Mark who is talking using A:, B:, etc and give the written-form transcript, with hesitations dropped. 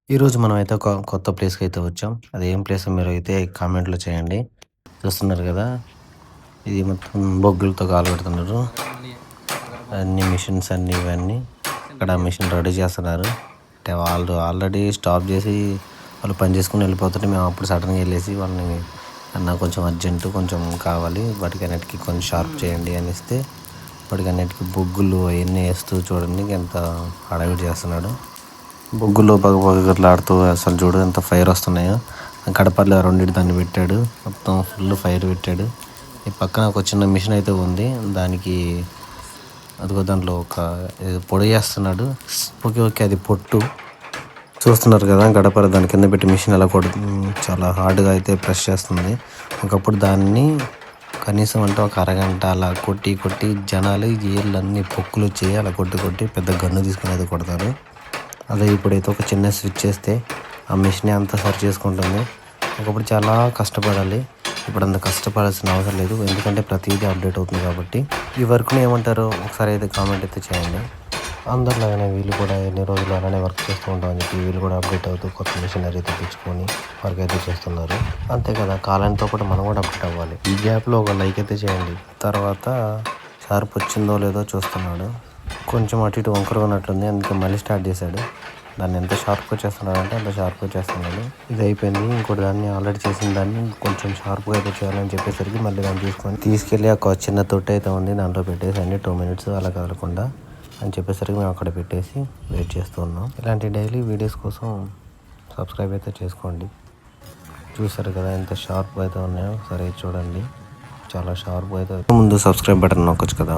A: ఈరోజు మనం అయితే ఒక కొత్త ప్లేస్‌కి అయితే వచ్చాం. అది ఏం ప్లేసో మీరైతే కామెంట్‌లో చేయండి. చూస్తున్నారు గదా! ఇది మొత్తం బొగ్గులతో కాలబెడుతున్నారు. అన్ని మిషన్స్ అన్నీ ఇవన్నీ. అక్కడ మిషన్ రెడీ చేస్తున్నారు. అంటే వాళ్ళు ఆల్రెడీ స్టాప్ చేసి వాళ్ళు పని చేసుకొని వెళ్ళిపోతుంటే మేము అప్పుడు సడన్‌గా ఎళ్ళేసి వాళ్ళని "అన్న కొంచెం అర్జెంటు కొంచెం కావాలి. వాటికన్నిటికి కొంచెం షార్ప్ చేయండి" అని ఇస్తే వాటికన్నిటికి బొగ్గులు అయన్నీ ఏస్తూ చూడండి ఎంత హడావిడి చేస్తున్నాడో. బొగ్గులో భగభగలాడుతూ అసలు చూడు ఎంత ఫైర్ వస్తున్నాయో. గడపలో రెండిటి దాన్ని పెట్టాడు. మొత్తం ఫుల్ ఫైర్ పెట్టాడు. ఈ పక్కన ఒక చిన్న మిషన్ అయితే ఉంది. దానికి అదిగో దాంట్లో ఒక ఏదో పొడి చేస్తున్నాడు. ఓకే ఓకే అది పొట్టు. చూస్తున్నారు కదా గడపర దాని కింద పెట్టి మిషన్ ఎలా చాలా హార్డ్గా అయితే ప్రెస్ చేస్తుంది. ఒకప్పుడు దాన్ని కనీసం అంటే ఒక అరగంట అలా కొట్టి కొట్టి జనాలు ఏళ్ళన్నీ పొక్కులు వచ్చి అలా కొట్టి కొట్టి పెద్ద గన్ను తీసుకుని అయితే కొడతారు. అదే ఇప్పుడైతే ఒక చిన్న స్విచ్ చేస్తే ఆ మిషనే అంతా సరి చేసుకుంటుంది. ఒకప్పుడు చాలా కష్టపడాలి. ఇప్పుడు అంత కష్టపడాల్సిన అవసరం లేదు. ఎందుకంటే ప్రతిదీ అప్డేట్ అవుతుంది కాబట్టి. ఈ వర్క్‌ని ఏమంటారో ఒకసారి అయితే కామెంట్ అయితే చేయండి. అందరిలాగానే వీళ్ళు కూడా ఎన్ని రోజులు అలానే వర్క్ చేస్తూ ఉంటామని చెప్పి వీళ్ళు కూడా అప్డేట్ అవుతూ కొత్త మిషనరీ తెప్పించుకొని వర్క్ అయితే చేస్తున్నారు. అంతే కదా కాలంతో పాటు మనం కూడా అప్డేట్ అవ్వాలి. ఈ గ్యాప్‌లో ఒక లైక్ అయితే చేయండి. తర్వాత షార్ప్ వచ్చిందో లేదో చూస్తున్నాడు. కొంచెం అటు ఇటు వంకరగా ఉన్నట్లుంది. అందుకే మళ్ళీ స్టార్ట్ చేశాడు. దాన్ని ఎంత షార్ప్‌గా చేస్తున్నాడంటే అంత షార్ప్‌గా చేస్తున్నాడు. ఇది అయిపోయింది. ఇంకోటి దాన్ని ఆల్రెడీ చేసిన దాన్ని కొంచెం షార్ప్‌గా అయితే చేయాలని చెప్పేసరికి మళ్ళీ దాన్ని తీసుకెళ్ళి ఒక చిన్న తొట్టి అయితే ఉంది. దాంట్లో పెట్టేసండి 2 మినిట్స్ అలా కదలకుండా అని చెప్పేసరికి మేము అక్కడ పెట్టేసి వెయిట్ చేస్తూ ఉన్నాం. ఇలాంటి డైలీ వీడియోస్ కోసం సబ్స్క్రైబ్ అయితే చేసుకోండి. చూసారు కదా ఎంత షార్ప్‌గా అయితే ఉన్నాయో. సరే చూడండి. చాలా షార్ప్‌గా అయితే ముందు సబ్స్క్రైబ్ బటన్ నొక్కొచ్చు కదా.